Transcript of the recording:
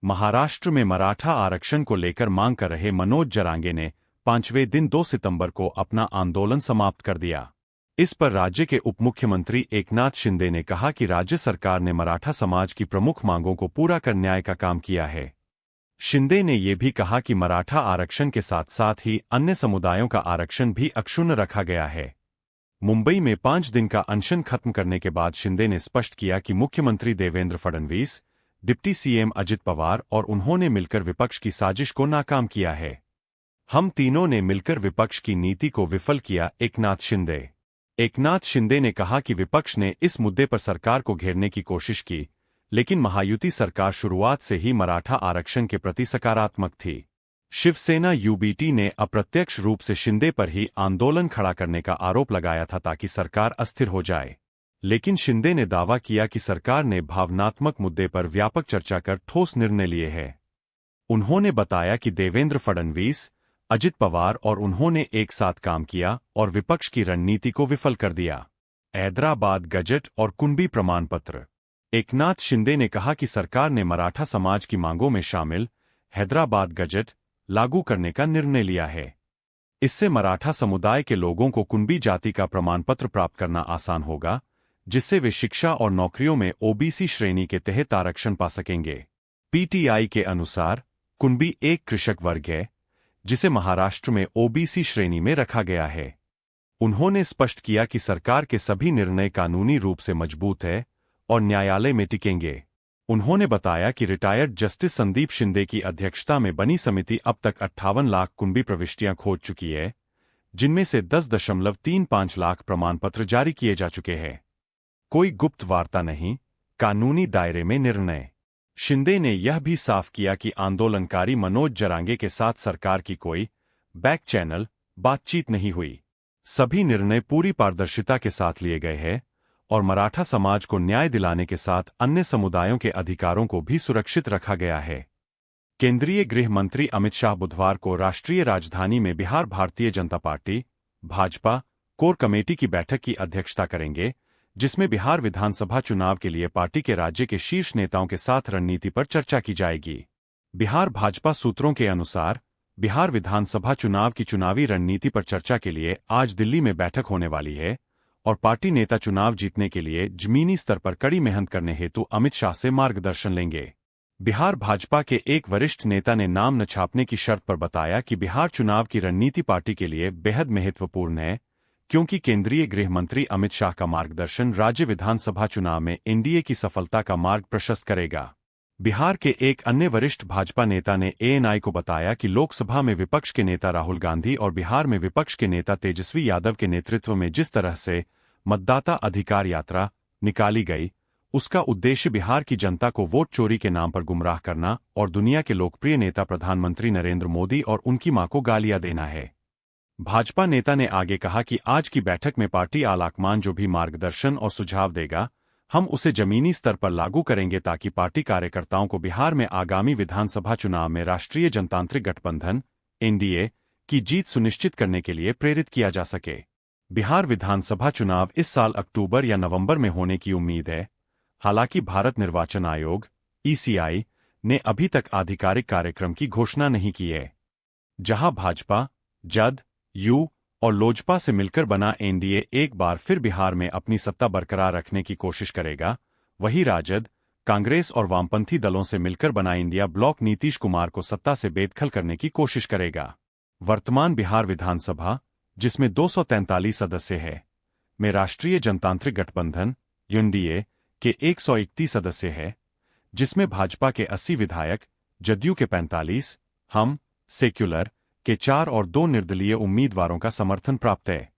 महाराष्ट्र में मराठा आरक्षण को लेकर मांग कर रहे मनोज जरांगे ने 5वें दिन 2 सितंबर को अपना आंदोलन समाप्त कर दिया। इस पर राज्य के उप मुख्यमंत्री एकनाथ शिंदे ने कहा कि राज्य सरकार ने मराठा समाज की प्रमुख मांगों को पूरा कर न्याय का काम किया है। शिंदे ने यह भी कहा कि मराठा आरक्षण के साथ साथ ही अन्य समुदायों का आरक्षण भी अक्षुण्ण रखा गया है। मुंबई में 5 दिन का अनशन खत्म करने के बाद शिंदे ने स्पष्ट किया कि मुख्यमंत्री देवेंद्र फडणवीस, डिप्टी सीएम अजित पवार और उन्होंने मिलकर विपक्ष की साजिश को नाकाम किया है। हम तीनों ने मिलकर विपक्ष की नीति को विफल किया। एकनाथ शिंदे ने कहा कि विपक्ष ने इस मुद्दे पर सरकार को घेरने की कोशिश की, लेकिन महायुति सरकार शुरुआत से ही मराठा आरक्षण के प्रति सकारात्मक थी। शिवसेना यूबीटी ने अप्रत्यक्ष रूप से शिंदे पर ही आंदोलन खड़ा करने का आरोप लगाया था ताकि सरकार अस्थिर हो जाए, लेकिन शिंदे ने दावा किया कि सरकार ने भावनात्मक मुद्दे पर व्यापक चर्चा कर ठोस निर्णय लिए हैं। उन्होंने बताया कि देवेंद्र फडणवीस, अजित पवार और उन्होंने एक साथ काम किया और विपक्ष की रणनीति को विफल कर दिया। हैदराबाद गजट और कुणबी प्रमाण पत्र। एकनाथ शिंदे ने कहा कि सरकार ने मराठा समाज की मांगों में शामिल हैदराबाद गजट लागू करने का निर्णय लिया है। इससे मराठा समुदाय के लोगों को कुणबी जाति का प्रमाण पत्र प्राप्त करना आसान होगा, जिससे वे शिक्षा और नौकरियों में ओबीसी श्रेणी के तहत आरक्षण पा सकेंगे। पीटीआई के अनुसार कुणबी एक कृषक वर्ग है, जिसे महाराष्ट्र में ओबीसी श्रेणी में रखा गया है। उन्होंने स्पष्ट किया कि सरकार के सभी निर्णय कानूनी रूप से मजबूत है और न्यायालय में टिकेंगे। उन्होंने बताया कि रिटायर्ड जस्टिस संदीप शिंदे की अध्यक्षता में बनी समिति अब तक 58 लाख कुणबी प्रविष्टियां खोज चुकी है, जिनमें से 10.35 लाख प्रमाण पत्र जारी किए जा चुके हैं। कोई गुप्त वार्ता नहीं, कानूनी दायरे में निर्णय। शिंदे ने यह भी साफ किया कि आंदोलनकारी मनोज जरांगे के साथ सरकार की कोई बैक चैनल बातचीत नहीं हुई। सभी निर्णय पूरी पारदर्शिता के साथ लिए गए हैं और मराठा समाज को न्याय दिलाने के साथ अन्य समुदायों के अधिकारों को भी सुरक्षित रखा गया है। केंद्रीय गृह मंत्री अमित शाह बुधवार को राष्ट्रीय राजधानी में Bihar Bharatiya Janata party Bhajpa core committee की बैठक की अध्यक्षता करेंगे, जिसमें बिहार विधानसभा चुनाव के लिए पार्टी के राज्य के शीर्ष नेताओं के साथ रणनीति पर चर्चा की जाएगी। बिहार भाजपा सूत्रों के अनुसार बिहार विधानसभा चुनाव की चुनावी रणनीति पर चर्चा के लिए आज दिल्ली में बैठक होने वाली है और पार्टी नेता चुनाव जीतने के लिए जमीनी स्तर पर कड़ी मेहनत करने हेतु अमित शाह से मार्गदर्शन लेंगे। बिहार भाजपा के एक वरिष्ठ नेता ने नाम न छापने की शर्त पर बताया कि बिहार चुनाव की रणनीति पार्टी के लिए बेहद महत्वपूर्ण है, क्योंकि केंद्रीय गृह मंत्री अमित शाह का मार्गदर्शन राज्य विधानसभा चुनाव में एनडीए की सफलता का मार्ग प्रशस्त करेगा। बिहार के एक अन्य वरिष्ठ भाजपा नेता ने एएनआई को बताया कि लोकसभा में विपक्ष के नेता राहुल गांधी और बिहार में विपक्ष के नेता तेजस्वी यादव के नेतृत्व में जिस तरह से मतदाता अधिकार यात्रा निकाली गई, उसका उद्देश्य बिहार की जनता को वोट चोरी के नाम पर गुमराह करना और दुनिया के लोकप्रिय नेता प्रधानमंत्री नरेंद्र मोदी और उनकी मां को गालियां देना है। भाजपा नेता ने आगे कहा कि आज की बैठक में पार्टी आलाकमान जो भी मार्गदर्शन और सुझाव देगा, हम उसे जमीनी स्तर पर लागू करेंगे ताकि पार्टी कार्यकर्ताओं को बिहार में आगामी विधानसभा चुनाव में राष्ट्रीय जनतांत्रिक गठबंधन एनडीए की जीत सुनिश्चित करने के लिए प्रेरित किया जा सके। बिहार विधानसभा चुनाव इस साल अक्टूबर या नवंबर में होने की उम्मीद है। हालांकि भारत निर्वाचन आयोग ईसीआई ने अभी तक आधिकारिक कार्यक्रम की घोषणा नहीं की है। जहां भाजपा, जदयू और लोजपा से मिलकर बना एनडीए एक बार फिर बिहार में अपनी सत्ता बरकरार रखने की कोशिश करेगा, वहीं राजद, कांग्रेस और वामपंथी दलों से मिलकर बना इंडिया ब्लॉक नीतीश कुमार को सत्ता से बेदखल करने की कोशिश करेगा। वर्तमान बिहार विधानसभा, जिसमें 243 सदस्य है, में राष्ट्रीय जनतांत्रिक गठबंधन एनडीए के 131 सदस्य है, जिसमें भाजपा के 80 विधायक, जदयू के 45, हम सेक्युलर के 4 और 2 निर्दलीय उम्मीदवारों का समर्थन प्राप्त है।